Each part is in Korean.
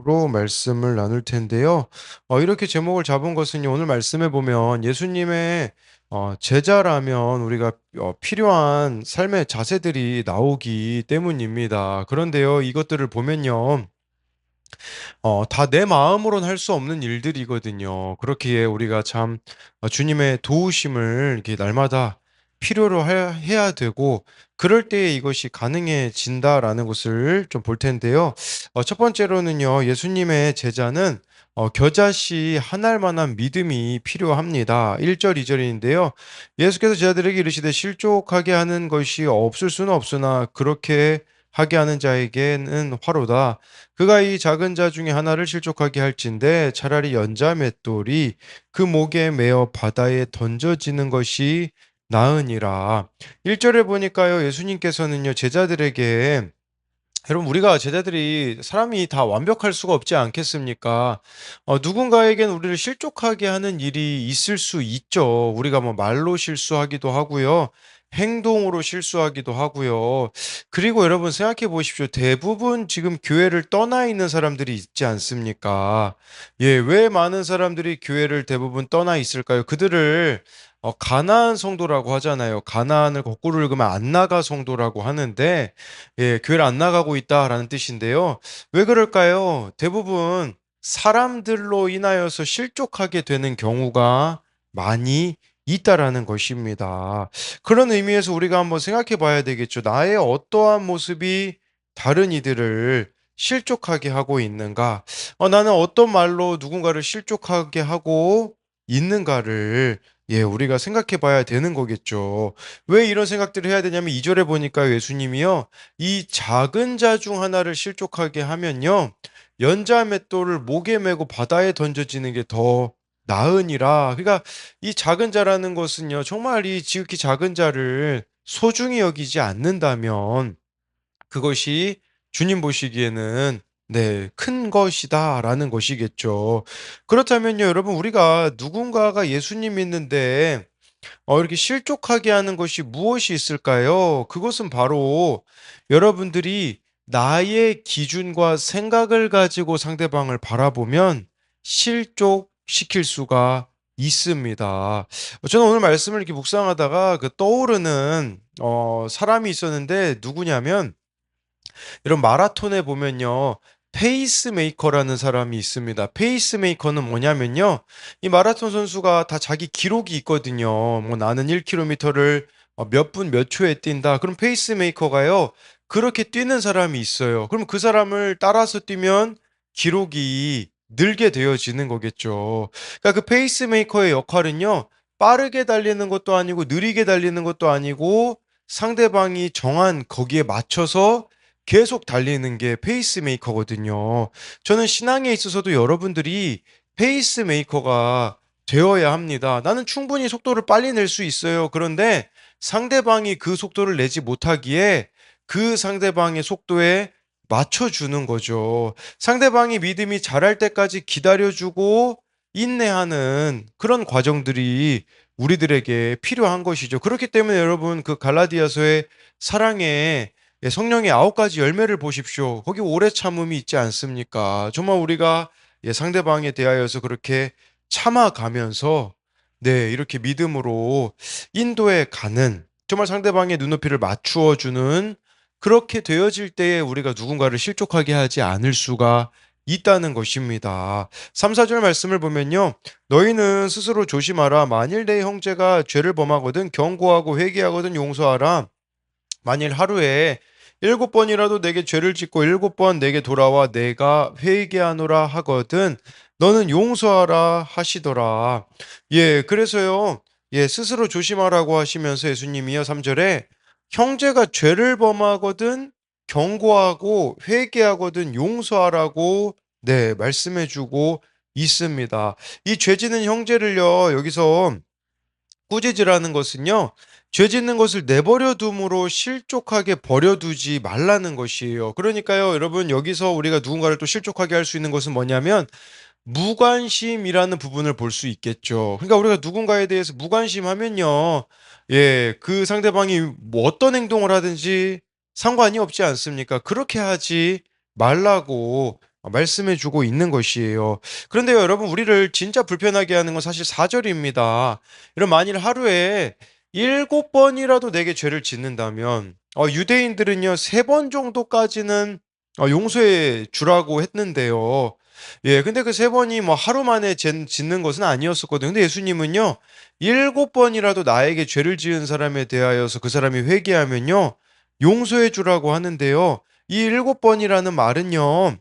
로 말씀을 나눌 텐데요. 이렇게 제목을 잡은 것은요, 오늘 말씀에 보면 예수님의 제자라면 우리가 필요한 삶의 자세들이 나오기 때문입니다. 그런데요, 이것들을 보면요, 다 내 마음으로는 할 수 없는 일들이거든요. 그렇기에 우리가 참 주님의 도우심을 이렇게 날마다 필요로 해야 되고, 그럴 때에 이것이 가능해진다라는 것을 좀 볼 텐데요. 첫 번째로는요, 예수님의 제자는 겨자씨 한 알만한 믿음이 필요합니다. 1절, 2절인데요. 예수께서 제자들에게 이르시되 실족하게 하는 것이 없을 수는 없으나 그렇게 하게 하는 자에게는 화로다. 그가 이 작은 자 중에 하나를 실족하게 할진대 차라리 연자 맷돌이 그 목에 매어 바다에 던져지는 것이 나으니라. 1절에 보니까요, 예수님께서는요, 제자들에게 여러분, 우리가 제자들이 사람이 다 완벽할 수가 없지 않겠습니까? 누군가에겐 우리를 실족하게 하는 일이 있을 수 있죠. 우리가 뭐 말로 실수하기도 하고요. 행동으로 실수하기도 하고요. 그리고 여러분 생각해 보십시오. 대부분 지금 교회를 떠나 있는 사람들이 있지 않습니까? 예, 왜 많은 사람들이 교회를 대부분 떠나 있을까요? 그들을 가나안 성도라고 하잖아요. 가나안을 거꾸로 읽으면 안 나가 성도라고 하는데, 예, 교회를 안 나가고 있다라는 뜻인데요. 왜 그럴까요? 대부분 사람들로 인하여서 실족하게 되는 경우가 많이 있다라는 것입니다. 그런 의미에서 우리가 한번 생각해 봐야 되겠죠. 나의 어떠한 모습이 다른 이들을 실족하게 하고 있는가? 나는 어떤 말로 누군가를 실족하게 하고 있는가를, 예, 우리가 생각해 봐야 되는 거겠죠. 왜 이런 생각들을 해야 되냐면 2절에 보니까 예수님이요, 이 작은 자 중 하나를 실족하게 하면요, 연자 맷돌을 목에 메고 바다에 던져지는 게 더 나으니라. 그러니까 이 작은 자라는 것은요, 정말 이 지극히 작은 자를 소중히 여기지 않는다면 그것이 주님 보시기에는, 네, 큰 것이다라는 것이겠죠. 그렇다면요, 여러분, 우리가 누군가가 예수님 믿는데 이렇게 실족하게 하는 것이 무엇이 있을까요? 그것은 바로 여러분들이 나의 기준과 생각을 가지고 상대방을 바라보면 실족시킬 수가 있습니다. 저는 오늘 말씀을 이렇게 묵상하다가 그 떠오르는 사람이 있었는데, 누구냐면 이런 마라톤에 보면요, 페이스메이커라는 사람이 있습니다. 페이스메이커는 뭐냐면요, 이 마라톤 선수가 다 자기 기록이 있거든요. 뭐 나는 1km를 몇 분 몇 초에 뛴다. 그럼 페이스메이커가요, 그렇게 뛰는 사람이 있어요. 그럼 그 사람을 따라서 뛰면 기록이 늘게 되어지는 거겠죠. 그러니까 그 페이스메이커의 역할은요, 빠르게 달리는 것도 아니고 느리게 달리는 것도 아니고 상대방이 정한 거기에 맞춰서 계속 달리는 게 페이스메이커거든요. 저는 신앙에 있어서도 여러분들이 페이스메이커가 되어야 합니다. 나는 충분히 속도를 빨리 낼 수 있어요. 그런데 상대방이 그 속도를 내지 못하기에 그 상대방의 속도에 맞춰주는 거죠. 상대방이 믿음이 자랄 때까지 기다려주고 인내하는 그런 과정들이 우리들에게 필요한 것이죠. 그렇기 때문에 여러분, 그 갈라디아서의 사랑의, 예, 성령의 9가지 열매를 보십시오. 거기 오래 참음이 있지 않습니까? 정말 우리가, 예, 상대방에 대하여서 그렇게 참아가면서, 네, 이렇게 믿음으로 인도해 가는, 정말 상대방의 눈높이를 맞추어 주는, 그렇게 되어질 때에 우리가 누군가를 실족하게 하지 않을 수가 있다는 것입니다. 3, 4절 말씀을 보면요, 너희는 스스로 조심하라. 만일 내 형제가 죄를 범하거든 경고하고 회개하거든 용서하라. 만일 하루에 7번이라도 내게 죄를 짓고 7번 내게 돌아와 내가 회개하노라 하거든 너는 용서하라 하시더라. 예, 그래서요, 예, 스스로 조심하라고 하시면서 예수님이요, 3절에 형제가 죄를 범하거든 경고하고 회개하거든 용서하라고, 네, 말씀해 주고 있습니다. 이 죄 짓는 형제를요, 여기서 꾸짖으라는 것은요, 죄 짓는 것을 내버려 둠으로 실족하게 버려두지 말라는 것이에요. 그러니까요, 여러분, 여기서 우리가 누군가를 또 실족하게 할 수 있는 것은 뭐냐면 무관심이라는 부분을 볼 수 있겠죠. 그러니까 우리가 누군가에 대해서 무관심하면요, 예, 그 상대방이 뭐 어떤 행동을 하든지 상관이 없지 않습니까? 그렇게 하지 말라고 말씀해 주고 있는 것이에요. 그런데요, 여러분, 우리를 진짜 불편하게 하는 건 사실 4절입니다. 이런 만일 하루에 7번이라도 내게 죄를 짓는다면, 유대인들은요, 3번 정도까지는 용서해 주라고 했는데요. 예, 근데 그 3번이 뭐 하루 만에 짓는 것은 아니었었거든요. 근데 예수님은요, 7번이라도 나에게 죄를 지은 사람에 대하여서 그 사람이 회개하면요, 용서해 주라고 하는데요. 이 7번이라는 말은요,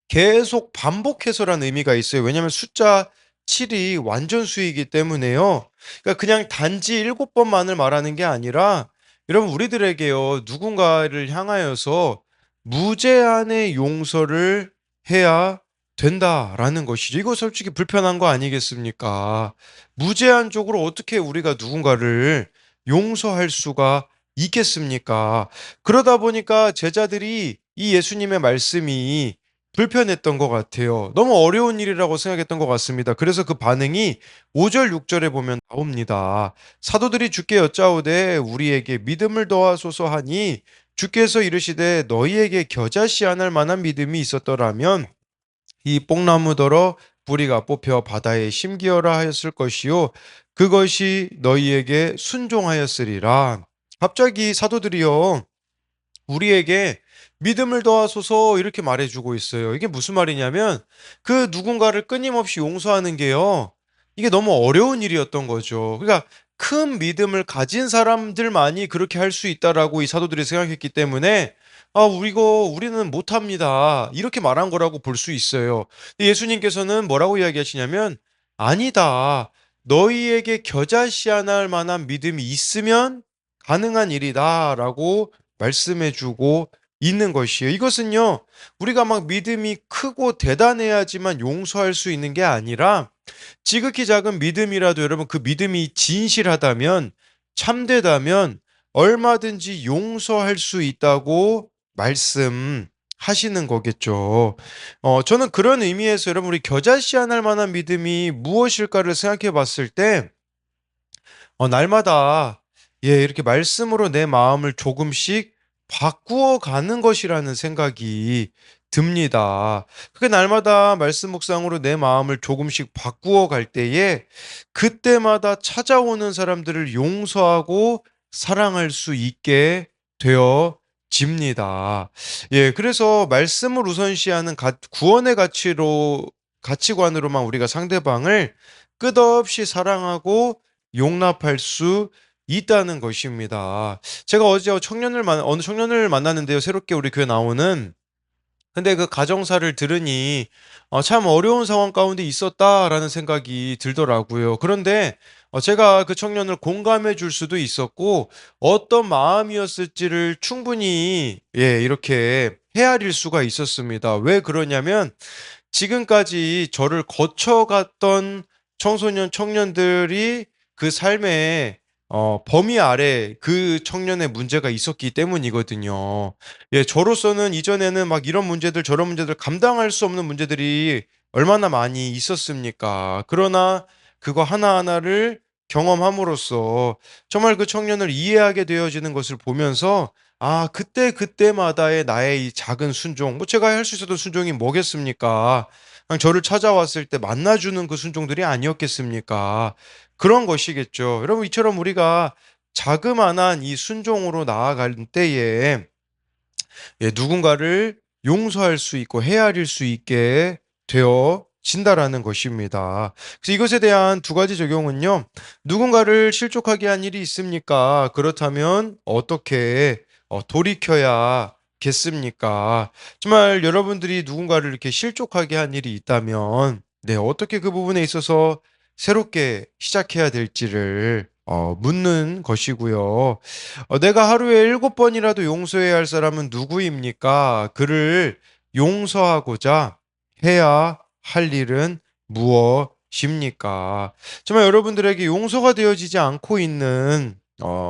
계속 반복해서라는 의미가 있어요. 왜냐하면 숫자 7이 완전수이기 때문에요. 그러니까 그냥 단지 7번만을 말하는 게 아니라, 여러분, 우리들에게요, 누군가를 향하여서 무제한의 용서를 해야 된다라는 것이죠. 이거 솔직히 불편한 거 아니겠습니까? 무제한적으로 어떻게 우리가 누군가를 용서할 수가 있겠습니까? 그러다 보니까 제자들이 이 예수님의 말씀이 불편했던 것 같아요. 너무 어려운 일이라고 생각했던 것 같습니다. 그래서 그 반응이 5절, 6절에 보면 나옵니다. 사도들이 주께 여짜오되 우리에게 믿음을 더하소서 하니 주께서 이르시되 너희에게 겨자씨 안할 만한 믿음이 있었더라면 이 뽕나무더러 뿌리가 뽑혀 바다에 심기어라 하였을 것이요 그것이 너희에게 순종하였으리라. 갑자기 사도들이요, 우리에게 믿음을 더하소서 이렇게 말해주고 있어요. 이게 무슨 말이냐면 그 누군가를 끊임없이 용서하는 게요, 이게 너무 어려운 일이었던 거죠. 그러니까 큰 믿음을 가진 사람들만이 그렇게 할 수 있다라고 이 사도들이 생각했기 때문에 우리는 못합니다, 이렇게 말한 거라고 볼 수 있어요. 근데 예수님께서는 뭐라고 이야기하시냐면, 아니다, 너희에게 겨자씨 하나 할 만한 믿음이 있으면 가능한 일이다라고 말씀해 주고 있는 것이에요. 이것은요, 우리가 막 믿음이 크고 대단해야지만 용서할 수 있는 게 아니라 지극히 작은 믿음이라도, 여러분, 그 믿음이 진실하다면, 참되다면 얼마든지 용서할 수 있다고 말씀하시는 거겠죠. 저는 그런 의미에서 여러분, 우리 겨자씨 하나 할 만한 믿음이 무엇일까를 생각해 봤을 때, 날마다, 예, 이렇게 말씀으로 내 마음을 조금씩 바꾸어 가는 것이라는 생각이 듭니다. 그게 날마다 말씀 묵상으로 내 마음을 조금씩 바꾸어 갈 때에 그때마다 찾아오는 사람들을 용서하고 사랑할 수 있게 되어집니다. 예, 그래서 말씀을 우선시하는 구원의 가치관으로만 우리가 상대방을 끝없이 사랑하고 용납할 수 있다는 것입니다. 제가 어제 어느 청년을 만났는데요, 새롭게 우리 교회 나오는. 근데 그 가정사를 들으니 참 어려운 상황 가운데 있었다라는 생각이 들더라고요. 그런데 제가 그 청년을 공감해 줄 수도 있었고, 어떤 마음이었을지를 충분히, 예, 이렇게 헤아릴 수가 있었습니다. 왜 그러냐면 지금까지 저를 거쳐갔던 청소년, 청년들이 그 삶의 범위 아래 그 청년의 문제가 있었기 때문이거든요. 예, 저로서는 이전에는 막 이런 문제들 저런 문제들 감당할 수 없는 문제들이 얼마나 많이 있었습니까? 그러나 그거 하나하나를 경험함으로써 정말 그 청년을 이해하게 되어지는 것을 보면서, 그때그때마다의 나의 이 작은 순종, 뭐 제가 할 수 있었던 순종이 뭐겠습니까? 그냥 저를 찾아왔을 때 만나주는 그 순종들이 아니었겠습니까? 그런 것이겠죠. 여러분, 이처럼 우리가 자그마한 이 순종으로 나아갈 때에, 예, 누군가를 용서할 수 있고 헤아릴 수 있게 되어진다라는 것입니다. 그래서 이것에 대한 두 가지 적용은요, 누군가를 실족하게 한 일이 있습니까? 그렇다면 어떻게 돌이켜야겠습니까? 정말 여러분들이 누군가를 이렇게 실족하게 한 일이 있다면, 네, 어떻게 그 부분에 있어서 새롭게 시작해야 될지를 묻는 것이고요. 내가 하루에 7번이라도 용서해야 할 사람은 누구입니까? 그를 용서하고자 해야 할 일은 무엇입니까? 정말 여러분들에게 용서가 되어지지 않고 있는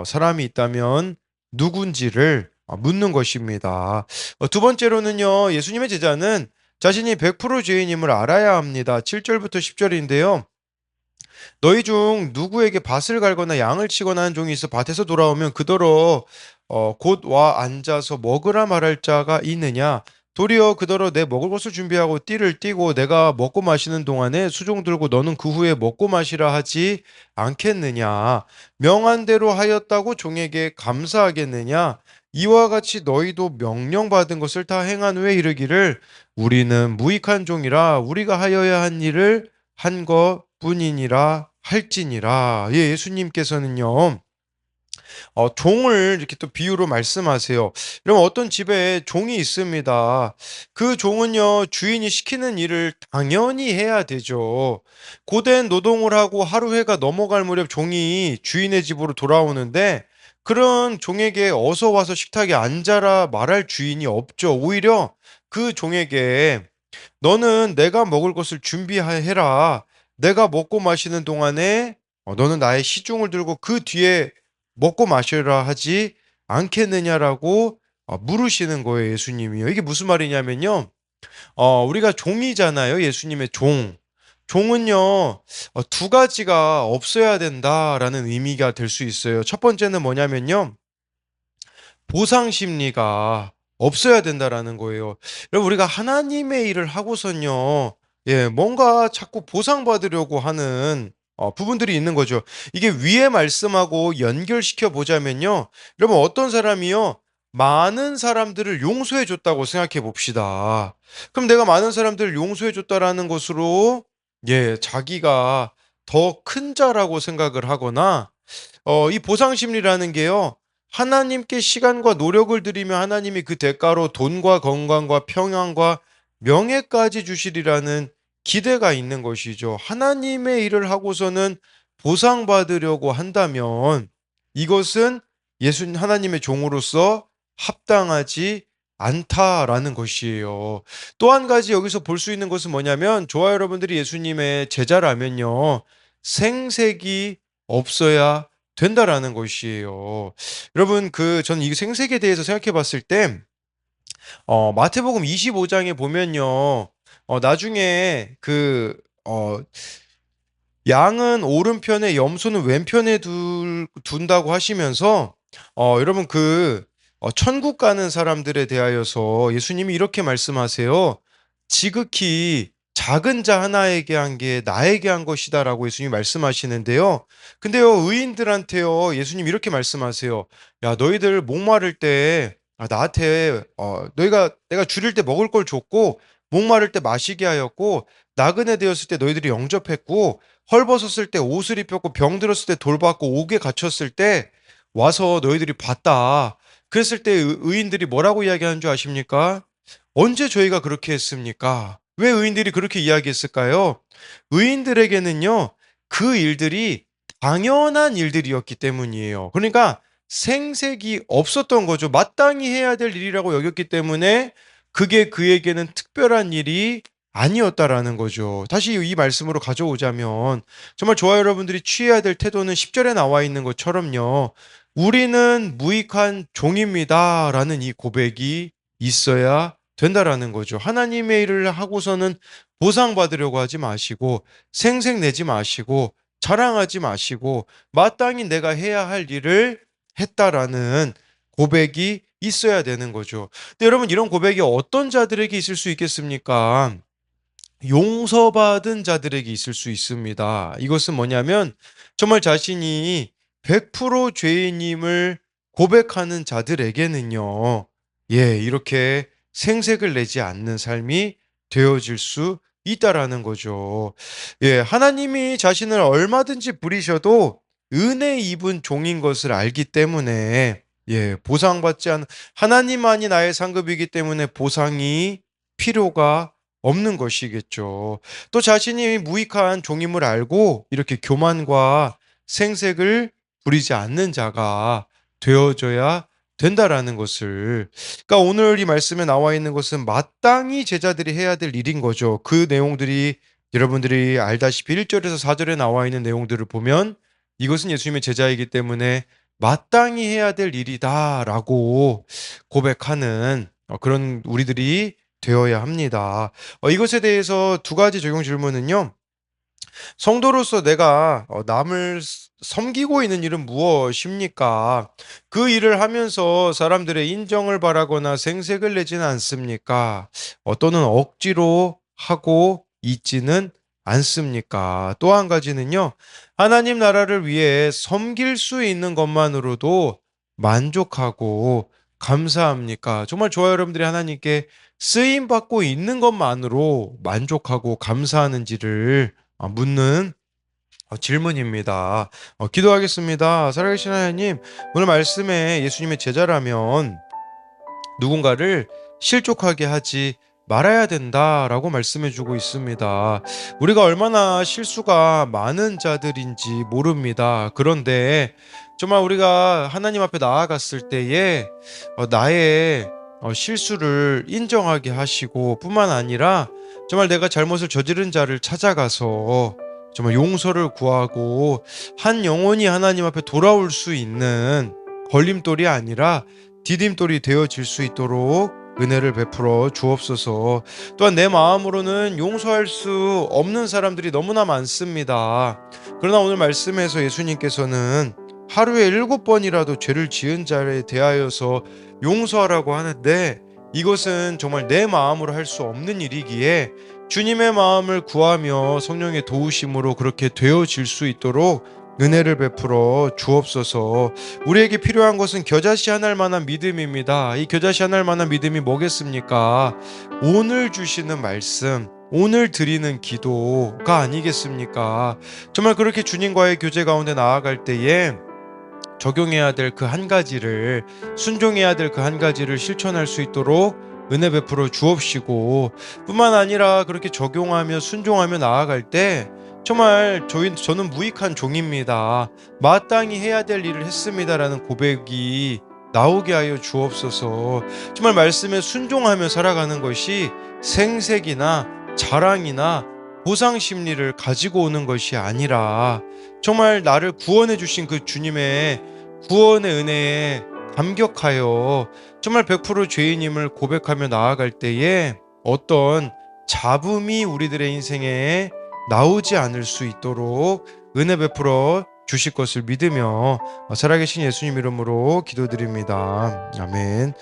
사람이 있다면 누군지를 묻는 것입니다. 두 번째로는요, 예수님의 제자는 자신이 100% 죄인임을 알아야 합니다. 7절부터 10절인데요. 너희 중 누구에게 밭을 갈거나 양을 치거나 한 종이 있어 밭에서 돌아오면 그더러 곧 와 앉아서 먹으라 말할 자가 있느냐? 도리어 그더러 내 먹을 것을 준비하고 띠를 띠고 내가 먹고 마시는 동안에 수종 들고 너는 그 후에 먹고 마시라 하지 않겠느냐. 명한 대로 하였다고 종에게 감사하겠느냐. 이와 같이 너희도 명령받은 것을 다 행한 후에 이르기를 우리는 무익한 종이라 우리가 하여야 한 일을 한 것뿐이니라 할지니라. 예, 예수님께서는요. 종을 이렇게 또 비유로 말씀하세요. 이러면 어떤 집에 종이 있습니다. 그 종은요, 주인이 시키는 일을 당연히 해야 되죠. 고된 노동을 하고 하루 해가 넘어갈 무렵 종이 주인의 집으로 돌아오는데, 그런 종에게 어서 와서 식탁에 앉아라 말할 주인이 없죠. 오히려 그 종에게 너는 내가 먹을 것을 준비해라. 내가 먹고 마시는 동안에 너는 나의 시중을 들고 그 뒤에 먹고 마시라 하지 않겠느냐라고 물으시는 거예요, 예수님이요. 이게 무슨 말이냐면요. 우리가 종이잖아요, 예수님의 종. 종은요, 두 가지가 없어야 된다라는 의미가 될 수 있어요. 첫 번째는 뭐냐면요. 보상 심리가 없어야 된다라는 거예요. 여러분, 우리가 하나님의 일을 하고선요, 예, 뭔가 자꾸 보상받으려고 하는 부분들이 있는 거죠. 이게 위에 말씀하고 연결시켜 보자면요, 여러분, 어떤 사람이요, 많은 사람들을 용서해 줬다고 생각해 봅시다. 그럼 내가 많은 사람들을 용서해 줬다라는 것으로, 예, 자기가 더 큰 자라고 생각을 하거나, 이 보상 심리라는 게요. 하나님께 시간과 노력을 들이며 하나님이 그 대가로 돈과 건강과 평안과 명예까지 주시리라는 기대가 있는 것이죠. 하나님의 일을 하고서는 보상받으려고 한다면 이것은 예수님 하나님의 종으로서 합당하지 않다라는 것이에요. 또 한 가지 여기서 볼 수 있는 것은 뭐냐면 저와 여러분들이 예수님의 제자라면요. 생색이 없어야 된다라는 것이에요. 여러분 저는 이 생색에 대해서 생각해 봤을 때 마태복음 25장에 보면요. 나중에 양은 오른편에 염소는 왼편에 둔다고 하시면서 여러분 천국 가는 사람들에 대하여서 예수님이 이렇게 말씀하세요. 지극히 작은 자 하나에게 한 게 나에게 한 것이다라고 예수님이 말씀하시는데요. 근데요, 의인들한테요, 예수님 이렇게 말씀하세요. 야, 너희들 목마를 때 나한테 너희가 내가 줄일 때 먹을 걸 줬고 목마를 때 마시게 하였고 나그네 되었을 때 너희들이 영접했고 헐벗었을 때 옷을 입혔고 병들었을 때 돌봤고 옥에 갇혔을 때 와서 너희들이 봤다. 그랬을 때 의인들이 뭐라고 이야기하는 줄 아십니까? 언제 저희가 그렇게 했습니까? 왜 의인들이 그렇게 이야기했을까요? 의인들에게는요, 그 일들이 당연한 일들이었기 때문이에요. 그러니까 생색이 없었던 거죠. 마땅히 해야 될 일이라고 여겼기 때문에 그게 그에게는 특별한 일이 아니었다라는 거죠. 다시 이 말씀으로 가져오자면 정말 저와 여러분들이 취해야 될 태도는 10절에 나와 있는 것처럼요. 우리는 무익한 종입니다라는 이 고백이 있어야 된다라는 거죠. 하나님의 일을 하고서는 보상받으려고 하지 마시고 생색내지 마시고 자랑하지 마시고 마땅히 내가 해야 할 일을 했다라는 고백이 있어야 되는 거죠. 근데 여러분 이런 고백이 어떤 자들에게 있을 수 있겠습니까? 용서받은 자들에게 있을 수 있습니다. 이것은 뭐냐면 정말 자신이 100% 죄인임을 고백하는 자들에게는요. 예, 이렇게 생색을 내지 않는 삶이 되어질 수 있다라는 거죠. 예, 하나님이 자신을 얼마든지 부리셔도 은혜 입은 종인 것을 알기 때문에 예, 보상받지 않은 하나님만이 나의 상급이기 때문에 보상이 필요가 없는 것이겠죠. 또 자신이 무익한 종임을 알고 이렇게 교만과 생색을 부리지 않는 자가 되어져야 된다라는 것을. 그러니까 오늘 이 말씀에 나와 있는 것은 마땅히 제자들이 해야 될 일인 거죠. 그 내용들이 여러분들이 알다시피 1절에서 4절에 나와 있는 내용들을 보면 이것은 예수님의 제자이기 때문에 마땅히 해야 될 일이다라고 고백하는 그런 우리들이 되어야 합니다. 이것에 대해서 두 가지 적용 질문은요. 성도로서 내가 남을 섬기고 있는 일은 무엇입니까? 그 일을 하면서 사람들의 인정을 바라거나 생색을 내지는 않습니까? 또는 억지로 하고 있지는 않습니까? 또 한 가지는요, 하나님 나라를 위해 섬길 수 있는 것만으로도 만족하고 감사합니까? 정말 저와 여러분들이 하나님께 쓰임 받고 있는 것만으로 만족하고 감사하는지를 묻는 질문입니다. 기도하겠습니다. 살아계신 하나님, 오늘 말씀에 예수님의 제자라면 누군가를 실족하게 하지 말아야 된다라고 말씀해 주고 있습니다. 우리가 얼마나 실수가 많은 자들인지 모릅니다. 그런데 정말 우리가 하나님 앞에 나아갔을 때에 나의 실수를 인정하게 하시고 뿐만 아니라 정말 내가 잘못을 저지른 자를 찾아가서 정말 용서를 구하고 한 영혼이 하나님 앞에 돌아올 수 있는 걸림돌이 아니라 디딤돌이 되어질 수 있도록 은혜를 베풀어 주옵소서. 또한 내 마음으로는 용서할 수 없는 사람들이 너무나 많습니다. 그러나 오늘 말씀에서 예수님께서는 하루에 7번이라도 죄를 지은 자에 대하여서 용서하라고 하는데, 이것은 정말 내 마음으로 할 수 없는 일이기에 주님의 마음을 구하며 성령의 도우심으로 그렇게 되어질 수 있도록 은혜를 베풀어 주옵소서. 우리에게 필요한 것은 겨자씨하날 만한 믿음입니다. 이 겨자씨하날 만한 믿음이 뭐겠습니까? 오늘 주시는 말씀, 오늘 드리는 기도가 아니겠습니까? 정말 그렇게 주님과의 교제 가운데 나아갈 때에 적용해야 될 그 한 가지를, 순종해야 될 그 한 가지를 실천할 수 있도록 은혜 베풀어 주옵시고, 뿐만 아니라 그렇게 적용하며 순종하며 나아갈 때 정말 저는 무익한 종입니다, 마땅히 해야 될 일을 했습니다라는 고백이 나오게 하여 주옵소서. 정말 말씀에 순종하며 살아가는 것이 생색이나 자랑이나 보상 심리를 가지고 오는 것이 아니라 정말 나를 구원해 주신 그 주님의 구원의 은혜에 감격하여 정말 100% 죄인임을 고백하며 나아갈 때에 어떤 잡음이 우리들의 인생에 나오지 않을 수 있도록 은혜 베풀어 주실 것을 믿으며 살아계신 예수님 이름으로 기도드립니다. 아멘.